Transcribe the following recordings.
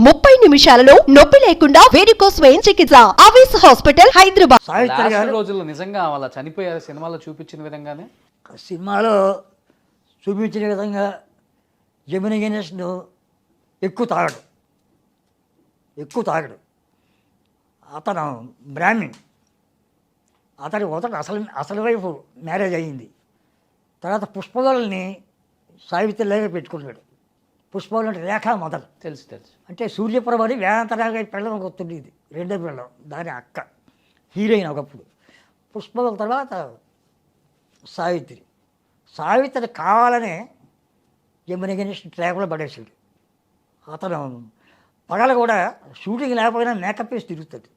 30 నిమిషాలలో నొప్పి లేకుండా వేడికోస్ స్వయం చికిత్స. ఆవేశ హాస్పిటల్, హైదరాబాద్. సావిత్రి గారు రోజుల్లో నిజంగా వాళ్ళ చనిపోయారు సినిమాలో చూపించిన విధంగానే సినిమాలో చూపించిన విధంగా జెమినీ గణేష్ను ఎక్కువ తాగడు. అతను బ్రాహ్మణ్. అతని అసలు వైపు మ్యారేజ్ అయ్యింది. తర్వాత పుష్పగలని సావిత్రిలాగా పెట్టుకున్నాడు. పుష్పగలు అంటే రేఖా మొదలు తెలుసు అంటే సూర్యప్రభని వేదాంతరాగా పెళ్ళం ఒక తుండేది, రెండో పెళ్ళం, దాని అక్క హీరోయిన్ ఒకప్పుడు. పుష్పగల తర్వాత సావిత్రి కావాలనే జమినీ గణేష్ ట్రాక్లో పడేసాడు. అతను పగల కూడా షూటింగ్ లేకపోయినా మేకప్ వేసి తిరుగుతాడు.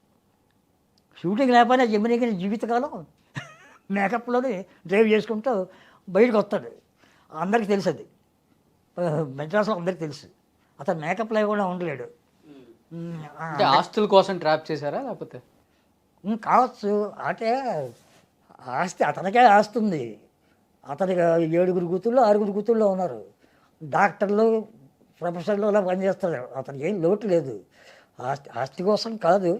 షూటింగ్ లేకపోయినా జమినీ గణేష్ జీవితకాలం మేకప్లోనే డ్రైవ్ చేసుకుంటూ బయటకు వస్తాడు. అందరికీ తెలుసు, అది మెడ్రాస్లో అందరికీ తెలుసు. అతను మేకప్ లేకుండా ఉండలేడు. ఆస్తుల కోసం ట్రాప్ చేశారా లేకపోతే కావచ్చు. అంటే ఆస్తి అతనికే ఆస్తుంది. అతనికి 7 కూతుళ్ళు 6 కూతుళ్ళు ఉన్నారు. డాక్టర్లు, ప్రొఫెసర్లు అలా పనిచేస్తారు. అతనికి ఏం లోటు లేదు. ఆస్తి కోసం కాదు.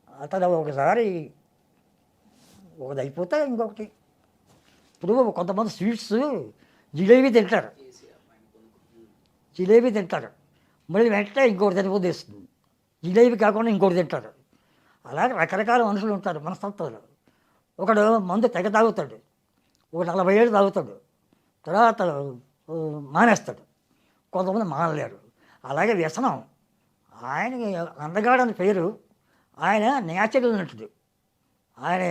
అతను ఒకసారి ఒకటి అయిపోతే ఇంకొకటి. ఇప్పుడు కొంతమంది స్వీట్స్ జిలేబీ తింటారు, మళ్ళీ వెంటనే ఇంకోటి తినబోదేస్తుంది. జిలేబీ కాకుండా ఇంకోటి తింటారు. అలాగే రకరకాల మనుషులు ఉంటారు మనస్తత్వాలు. ఒకడు మందు తెగ తాగుతాడు, ఒక 40 ఏళ్ళు తాగుతాడు, తర్వాత మానేస్తాడు. కొంతమంది మానలేరు. అలాగే వ్యసనం. ఆయనకి అందగాడని పేరు. ఆయన న్యాచురల్ నటుడు. ఆయన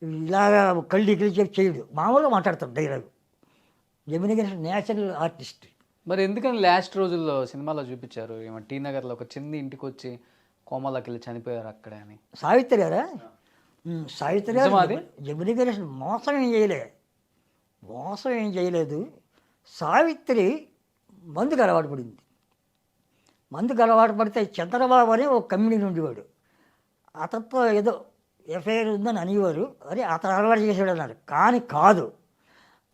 ఇలాగా కళ్ళు ఎగిరి చేయడు, మామూలుగా మాట్లాడతాడు డైలాగ్. జమినీ గణేష్ న్యాచురల్ ఆర్టిస్ట్. మరి ఎందుకని లాస్ట్ రోజుల్లో సినిమాలో చూపించారు ఏమో టీ నగర్లో ఒక చిన్న ఇంటికి వచ్చి కోమలోకి వెళ్ళి చనిపోయారు అక్కడే అని? సావిత్రి గారు జమినీ గణేష్ మోసం ఏం చేయలేదు. సావిత్రి మందుకు అలవాటు పడింది. మందుకు అలవాటు పడితే చంద్రబాబు అని ఒక కమ్యూనిటీ ఉండేవాడు. అతనితో ఏదో ఎఫ్ఐఆర్ ఉందని అనేవారు. అని అతను అలవాటు చేసాడు అన్నారు. కానీ కాదు,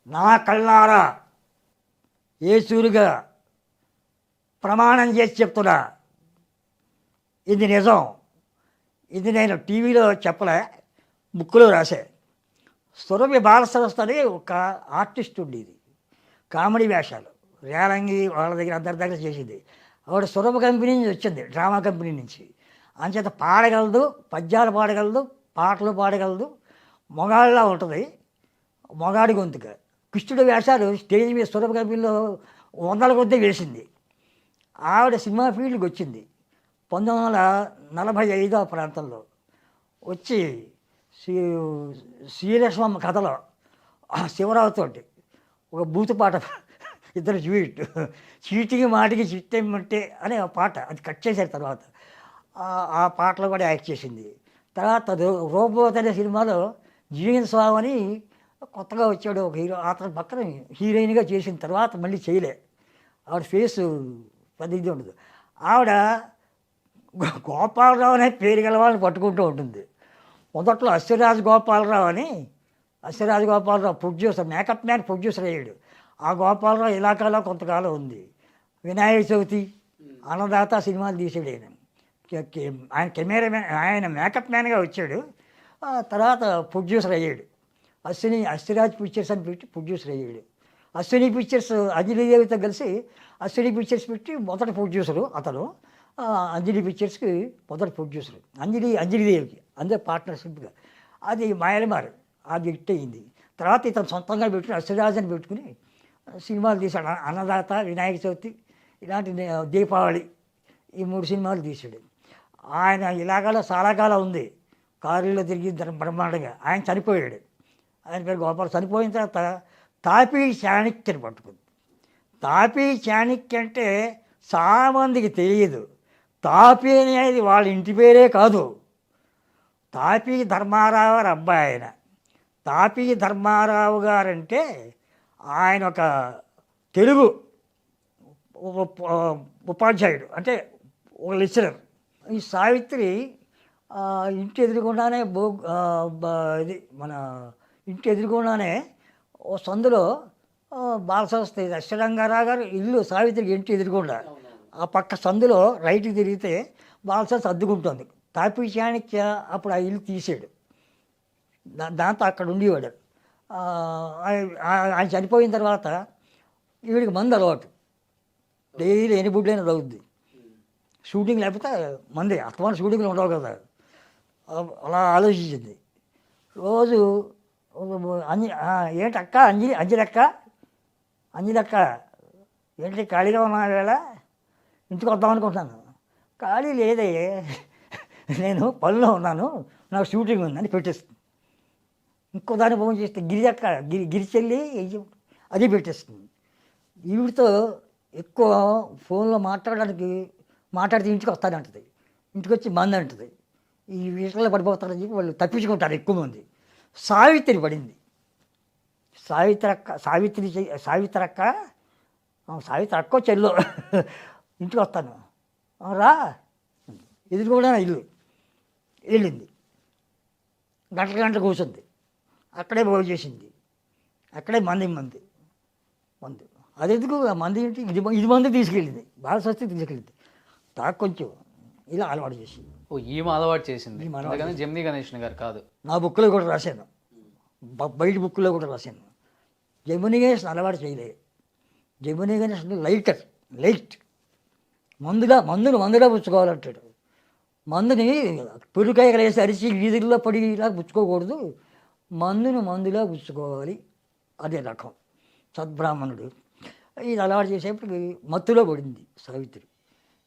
నా కళ్ళారా యేసురుగా ప్రమాణం చేసి చెప్తున్నా, ఇది నిజం. ఇది నేను టీవీలో చెప్పలే, బుక్లో రాసే. సురభి బాలసరస్వతి అని ఒక ఆర్టిస్ట్ ఉండేది, కామెడీ వేషాలు, రేలంగి వాళ్ళ దగ్గర అందరి దగ్గర చేసింది. ఆవిడ సురభ కంపెనీ నుంచి వచ్చింది, డ్రామా కంపెనీ నుంచి. అంచేత పాడగలదు, పద్యాలు పాడగలదు, పాటలు పాడగలదు, మొగాళ్ళలా ఉంటుంది, మొగాడి గొంతుక. కృష్ణుడి వేషాలు స్టేజ్ మీద సురభ కంపెనీలో 100 కొద్దీ వేసింది. ఆవిడ సినిమా ఫీల్డ్కి వచ్చింది 1945 ప్రాంతంలో. వచ్చి శ్రీలక్ష్మమ్మ కథలో శివరావుతోటి ఒక బూతుపాట, ఇద్దరు చీటికి మాటికి చిట్టేమంటే అనే ఆ పాట, అది కట్ చేశారు తర్వాత. ఆ పాటలో కూడా యాక్ట్ చేసింది. తర్వాత రోబోత్ అనే సినిమాలో జీవన్ స్వామి అని కొత్తగా వచ్చాడు ఒక హీరో, అతని పక్కన హీరోయిన్గా చేసిన తర్వాత మళ్ళీ చేయలే. ఆవిడ ఫేసు పెద్ద ఇది ఉండదు. ఆవిడ గోపాలరావు అనే పేరు గలవాళ్ళని పట్టుకుంటూ ఉంటుంది. మొదట్లో Ashwaraju Gopalarao producer, makeup man producer అయ్యాడు. ఆ గోపాలరావు ఇలాకాలో కొంతకాలం ఉంది. వినాయక చవితి, అన్నదాత సినిమాలు తీసాడు ఆయన. ఆయన మేకప్ మ్యాన్గా వచ్చాడు. తర్వాత ప్రొడ్యూసర్ అయ్యాడు. అశ్వరాజ్ పిక్చర్స్ అని పెట్టి ప్రొడ్యూసర్ అయ్యాడు. అశ్విని పిక్చర్స్ అంజలిదేవితో కలిసి అశ్విని పిక్చర్స్ పెట్టి మొదటి ప్రొడ్యూసరు అతను. అంజలి పిక్చర్స్కి మొదటి ప్రొడ్యూసరు అంజలిదేవికి, అందరూ పార్ట్నర్షిప్గా. అది మాయలమారు, అది హిట్ అయ్యింది. తర్వాత ఇతను సొంతంగా పెట్టుకుని అశ్వరాజ్ అని పెట్టుకుని సినిమాలు తీశాడు. అన్నదాత, వినాయక చవితి, ఇలాంటి దీపావళి, ఈ 3 సినిమాలు తీశాడు. ఆయన ఇలాగాలో చాలా కాలం ఉంది, కారులో తిరిగి బ్రహ్మాండంగా. ఆయన చనిపోయాడు. ఆయన పేరు గోపాల్. చనిపోయిన తర్వాత తాపీ చాణక్యని పట్టుకుంది. తాపీ చాణక్య అంటే చాలామందికి తెలియదు. తాపీ అనేది వాళ్ళ ఇంటి పేరే కాదు. తాపీ ధర్మారావు గారు అబ్బాయి ఆయన. తాపీ ధర్మారావు గారంటే ఆయన ఒక తెలుగు ఉపాధ్యాయుడు, అంటే ఒక లెక్చరర్. ఈ సావిత్రి ఇంటి ఎదురుకుండానే ఇది మన ఇంటి ఎదురుకుండానే ఓ సందులో బాలసరస్వతి అశ్వరంగారావు గారు ఇల్లు సావిత్రికి ఇంటి ఎదురుకుండా. ఆ పక్క సందులో రైట్కి తిరిగితే బాలసరస్వతి అద్దుకుంటుంది. తాపీ చాణక్య అప్పుడు ఆ ఇల్లు తీసాడు. దాంతో అక్కడ ఉండేవాడు. ఆయన చనిపోయిన తర్వాత ఈవిడికి మందు అలవాటు. డైలీ ఎన్ని బుడ్లైనా తగ్గుద్ది. షూటింగ్ లేకపోతే మంది అత్తమాన షూటింగ్లు ఉండవు కదా. అలా ఆలోచించింది. రోజు ఏంటక్క అంజలక్క ఏంటి ఖాళీగా ఉన్నా వేళ ఇంటికి వద్దాం అనుకుంటున్నాను. ఖాళీ లేదే, నేను పనిలో ఉన్నాను, నాకు షూటింగ్ ఉందని పెట్టేస్తుంది. ఇంకో దాన్ని ఫోన్ చేస్తే గిరి చెల్లి అది పెట్టేస్తుంది. ఈవిడితో ఎక్కువ ఫోన్లో మాట్లాడితే ఇంటికి వస్తానంటుంది. ఇంటికి వచ్చి మంది అంటుంది. ఈ విషయంలో పడిపోతారని చెప్పి వాళ్ళు తప్పించుకుంటారు ఎక్కువ మంది. సావిత్రి పడింది. సావిత్రి అక్క చెల్లో ఇంటికి వస్తాను రా, ఎదురు కూడా ఇల్లు వెళ్ళింది. గంటలు కూర్చుంది. అక్కడే భోజనం చేసింది. అక్కడే మంది అది ఎందుకు మంది ఏంటి, ఇది మంది తీసుకెళ్ళింది. బాలసరస్వతి తీసుకెళ్ళింది. కొంచెం ఇలా అలవాటు చేసింది. ఈమె అలవాటు చేసింది, జమినీ గణేషన్ గారు కాదు. నా బుక్లో కూడా రాశాను, బయట బుక్లో కూడా రాశాను. జమినీ గణేషన్ అలవాటు చేయలేదు. జమినీ గణేషన్ లైట్ మందులో పుచ్చుకోవాలంటాడు. మందుని పురుకాయలు వేసి అరిచి వీధుల్లో పడి ఇలా పుచ్చుకోకూడదు, మందులో పుచ్చుకోవాలి. అదే రకం సద్బ్రాహ్మణుడు. ఇది అలవాటు చేసేప్పుడు మత్తులో పడింది సావిత్రి.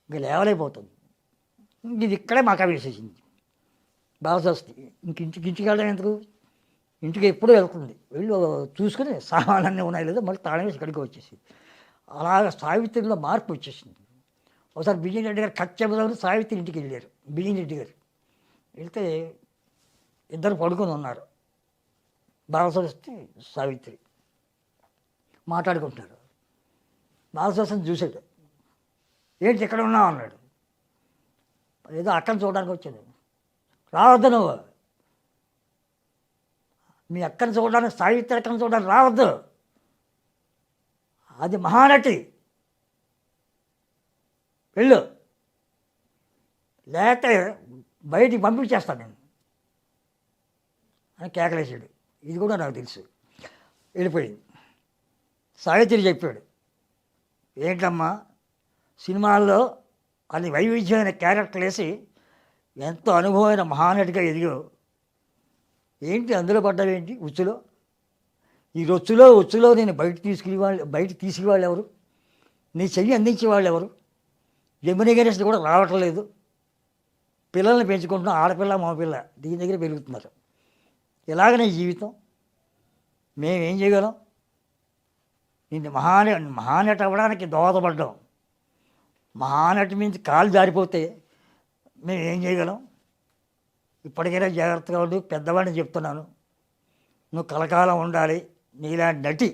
ఇంకా లేవలేకపోతుంది. ఇది ఇక్కడే మాకు వేసేసింది బాలసరస్వతి. ఇంటికి వెళ్ళడం ఎందుకు, ఇంటికి ఎప్పుడూ వెళ్తుంది. వెళ్ళి చూసుకుని సామాన్లన్నీ ఉన్నాయి లేదో మళ్ళీ తాళం వేసి ఇక్కడికి వచ్చేసింది. అలాగ సావిత్రిలో మార్పు వచ్చేసింది. ఒకసారి బిజిన్ రెడ్డి గారు కట్ చెప్పదామని సావిత్రి ఇంటికి వెళ్ళారు. బిజిన్ రెడ్డి గారు వెళ్తే ఇద్దరు పడుకొని ఉన్నారు, బాలసరస్వతి సావిత్రి మాట్లాడుకుంటున్నారు. బాలసరస్వతిని చూశాడు. ఏంటి ఇక్కడ ఉన్నావు అన్నాడు. ఏదో అక్కని చూడడానికి వచ్చాను. రావద్దు నువ్వు, మీ అక్కని చూడడానికి, సావిత్రి అక్కని చూడడానికి రావద్దు, అది మహానటి, వెళ్ళు, లేకపోతే బయటికి పంపించేస్తాను నేను అని కేకలేసాడు. ఇది కూడా నాకు తెలుసు. వెళ్ళిపోయింది. సావిత్రి చెప్పాడు, ఏంటమ్మా సినిమాల్లో అది వైవిధ్యమైన క్యారెక్టర్ వేసి ఎంతో అనుభవమైన మహానటిగా ఎదిగావు, ఏంటి అందులో పడ్డావేంటి ఉచ్చులో? ఈ ఉచ్చులో నేను బయట తీసుకువాళ్ళు ఎవరు? నీ చెయ్యి అందించేవాళ్ళు ఎవరు? జమినీ గణేష్ కూడా రావటం లేదు. పిల్లల్ని పెంచుకుంటున్నాం, ఆడపిల్ల మగపిల్ల దీని దగ్గర పెరుగుతున్నారు. ఇలాగనే జీవితం, మేమేం చేయగలం? నిన్ను మహానటి అవ్వడానికి దోహదపడ్డాం. మహానటి మీద కాలు జారిపోతే మేమేం చేయగలం? ఇప్పటికైనా జాగ్రత్తగా ఉండి, పెద్దవాడిని చెప్తున్నాను, నువ్వు కలకాలం ఉండాలి. నీలాంటి నటి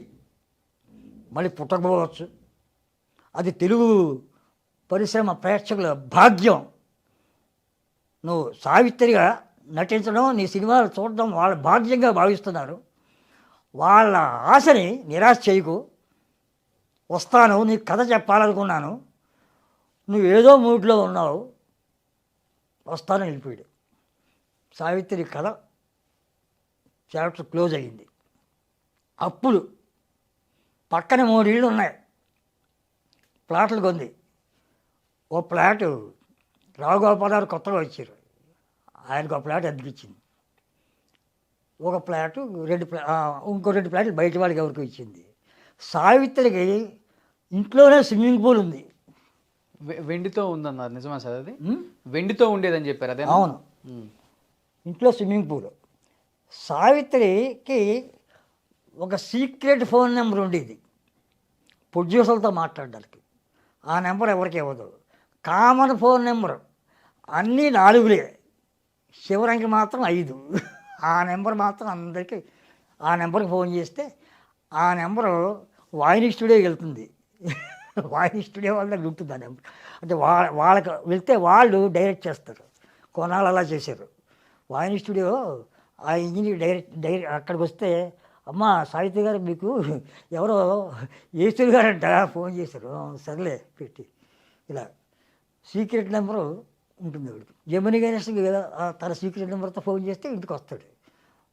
మళ్ళీ పుట్టకపోవచ్చు. అది తెలుగు పరిశ్రమ ప్రేక్షకుల భాగ్యం. నువ్వు సావిత్రిగా నటించడం, నీ సినిమాలు చూడడం వాళ్ళ భాగ్యంగా భావిస్తున్నారు. వాళ్ళ ఆశని నిరాశ చేయకు. వస్తాను, నీకు కథ చెప్పాలనుకున్నాను, నువ్వు ఏదో మూడ్లో ఉన్నావు, వస్తానని వెళ్ళిపోయాడు. సావిత్రి కథ చాప్టర్ క్లోజ్ అయ్యింది. అప్పులు పక్కన 3 ఇళ్ళు ఉన్నాయి, ప్లాట్లు కొంది. ఓ ప్లాటు రావుగోపాలరావు కొత్తగా వచ్చారు, ఆయనకు ఒక ప్లాట్ అద్దెకిచ్చింది. ఒక ప్లాటు ఇంకో 2 ప్లాట్లు బయట వాడికి ఎవరికి ఇచ్చింది. సావిత్రికి ఇంట్లోనే స్విమ్మింగ్ పూల్ ఉంది. వెండితో ఉందన్నారు, నిజమా సార్? అది వెండితో ఉండేదని చెప్పారు. అదే అవును, ఇంట్లో స్విమ్మింగ్ పూల్. సావిత్రికి ఒక సీక్రెట్ ఫోన్ నెంబర్ ఉండేది ప్రొడ్యూసర్లతో మాట్లాడడానికి. ఆ నెంబర్ ఎవరికి ఇవ్వదు. కామన్ ఫోన్ నెంబర్ అన్నీ 4 శివరంకి మాత్రం 5. ఆ నెంబర్ మాత్రం అందరికీ, ఆ నెంబర్కి ఫోన్ చేస్తే ఆ నెంబరు వాయిని స్టూడియోకి వెళ్తుంది. వాయిని స్టూడియో వాళ్ళ దగ్గర ఉంటుంది ఆ నెంబర్. అంటే వాళ్ళకి వెళ్తే వాళ్ళు డైరెక్ట్ చేస్తారు. కొనాలు అలా చేశారు. వాయిని స్టూడియో ఆ ఇంజనీర్ డైరెక్ట్ అక్కడికి వస్తే, అమ్మ సావిత్రి గారు మీకు ఎవరో యేసులు గారంట ఫోన్ చేశారు. సర్లే పెట్టి ఇలా సీక్రెట్ నెంబరు ఉంటుంది వాడికి. జెమిని గణేష్కి తన సీక్రెట్ నెంబర్తో ఫోన్ చేస్తే ఇంటికి వస్తాడు.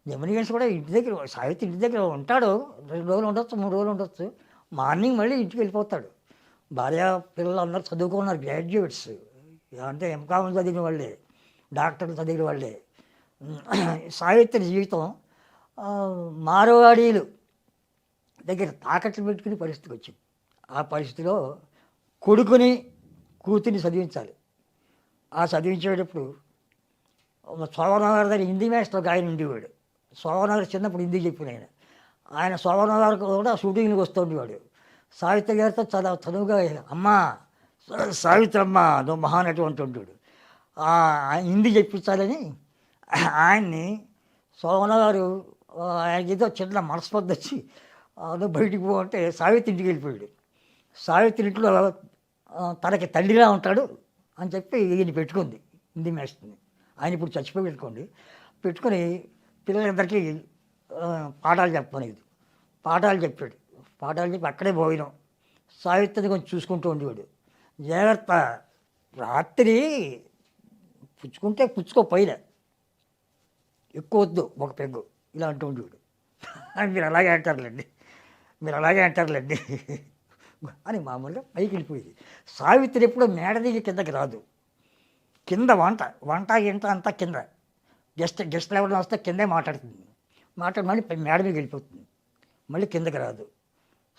జెమిని గణేష్ కూడా ఇంటి దగ్గర, సావిత్రి ఇంటి దగ్గర ఉంటాడు. 2 రోజులు ఉండొచ్చు, 3 రోజులు ఉండొచ్చు. మార్నింగ్ మళ్ళీ ఇంటికి వెళ్ళిపోతాడు. భార్య పిల్లలు అందరూ చదువుకున్నారు, గ్రాడ్యుయేట్స్, అంటే ఎంకామ్ చదివిన వాళ్ళే, డాక్టర్లు చదివిన వాళ్ళే. సావిత్రి జీవితం మార్వాడీలు దగ్గర తాకట్లు పెట్టుకునే పరిస్థితికి వచ్చింది. ఆ పరిస్థితిలో కొడుకుని కూతుర్ని చదివించాలి. ఆ చదివించేటప్పుడు శోభనగారి దగ్గర హిందీ మాస్టర్ ఒక ఆయన ఉండేవాడు. శోభనగారు చిన్నప్పుడు హిందీ చెప్పిన ఆయన శోభనగారు కూడా షూటింగ్కి వస్తూ ఉండేవాడు. సావిత్రి గారితో చదువుగా అమ్మా సావిత్రి అమ్మ నువ్వు మహానటి అంటుంటాడు. హిందీ చెప్పించాలని ఆయన్ని శోభనగారు ఆయనకి ఏదో చిన్న మనస్పర్ధ వచ్చి నువ్వు బయటికి పోవంటే సావిత్రి ఇంటికి వెళ్ళిపోయాడు. సావిత్రి ఇంట్లో తనకి తండ్రిగా ఉంటాడు అని చెప్పి ఈయన పెట్టుకుంది హిందీ మాస్టర్ని. ఆయన ఇప్పుడు చచ్చిపోయి పెట్టుకొని పిల్లలందరికీ పాఠాలు చెప్పనేది. పాఠాలు చెప్పి అక్కడే పోయినాం. సావిత్రిని కొంచెం చూసుకుంటూ ఉండేవాడు. జాగ్రత్త, రాత్రి పుచ్చుకో పైన ఎక్కువ వద్దు, ఒక పెగ్గు ఇలా అంటూ ఉండేవాడు. మీరు అలాగే అంటారులేండి అని మామూలుగా పైకి వెళ్ళిపోయేది. సావిత్రి ఎప్పుడూ మేడ దిగి కిందకి రాదు. కింద వంట గింట అంతా కింద. గెస్ట్లు ఎవరైనా వస్తే కిందే మాట్లాడుతుంది. మళ్ళీ మేడ మీద వెళ్ళిపోతుంది, మళ్ళీ కిందకి రాదు.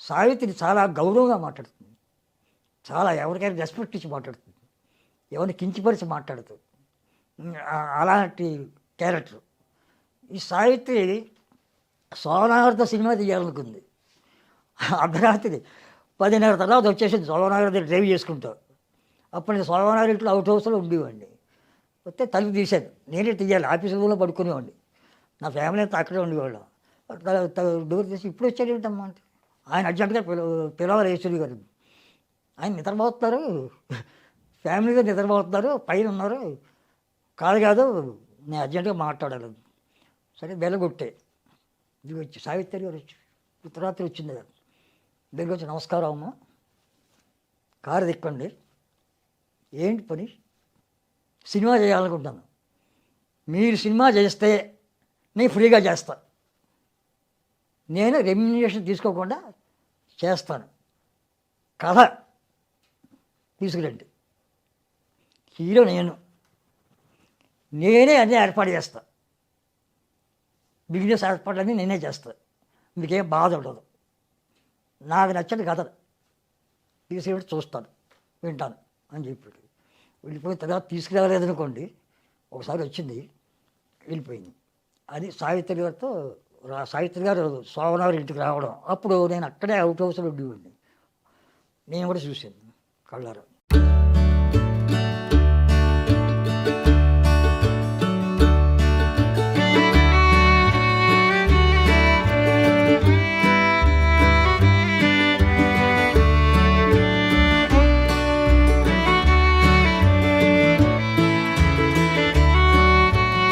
సావిత్రి చాలా గౌరవంగా మాట్లాడుతుంది, చాలా ఎవరికైనా రెస్పెక్ట్ ఇచ్చి మాట్లాడుతుంది, ఎవరిని కించిపరిచి మాట్లాడుతుంది. అలాంటి క్యారెక్టర్. ఈ సావిత్రి శోభనగారితో సినిమా తీయాలనుకుంది. అర్ధరాత్రి 10:30 తర్వాత వచ్చేసింది. శోభనగారి దగ్గర డ్రైవ్ చేసుకుంటాం. అప్పుడు నేను శోభనగారి ఇంట్లో అవుట్ హౌస్లో ఉండేవాడిని. వస్తే తలుపు తీశాను, నేనే తీయాలి. ఆఫీస్ రూమ్లో పడుకునేవాడిని. నా ఫ్యామిలీ అంతా అక్కడే ఉండేవాళ్ళం. డోర్ తీసి ఇప్పుడు వచ్చాడు ఏంటమ్మా అంటే ఆయన అర్జెంటుగా పిలవాలి ఈశ్వరి గారు. ఆయన నిద్రపోతున్నారు, ఫ్యామిలీగా నిద్రపోతున్నారు, పైన ఉన్నారు. కాదు నేను అర్జెంటుగా మాట్లాడాలి. సరే బెల్లగొట్టే ఇది వచ్చి సావిత్రి గారు వచ్చి ఉత్తరాత్రి వచ్చింది కదా, దగ్గరికి వచ్చి నమస్కారం అమ్మ, కారు దిక్కండి, ఏంటి పని? సినిమా చేయాలనుకుంటాను. మీరు సినిమా చేస్తే నేను ఫ్రీగా చేస్తా, నేను రెమ్యునరేషన్ తీసుకోకుండా చేస్తాను. కథ తీసుకురండి, హీరో నేనే అన్నీ ఏర్పాటు చేస్తా, బిజినెస్ ఏర్పాట్లన్నీ నేనే చేస్తాను, మీకేం బాధ ఉండదు. నాకు నచ్చని కథ తీసుకెళ్ళి చూస్తాను, వింటాను అని చెప్పాడు. వెళ్ళిపోయిన తర్వాత తీసుకురాలేదనుకోండి, ఒకసారి వచ్చింది వెళ్ళిపోయింది. అది సావిత్రి గారు శోభనగారి ఇంటికి రావడం. అప్పుడు నేను అక్కడే అవుట్ హౌస్లో ఉండేవాడిని. నేను కూడా చూశాను కళ్ళారా.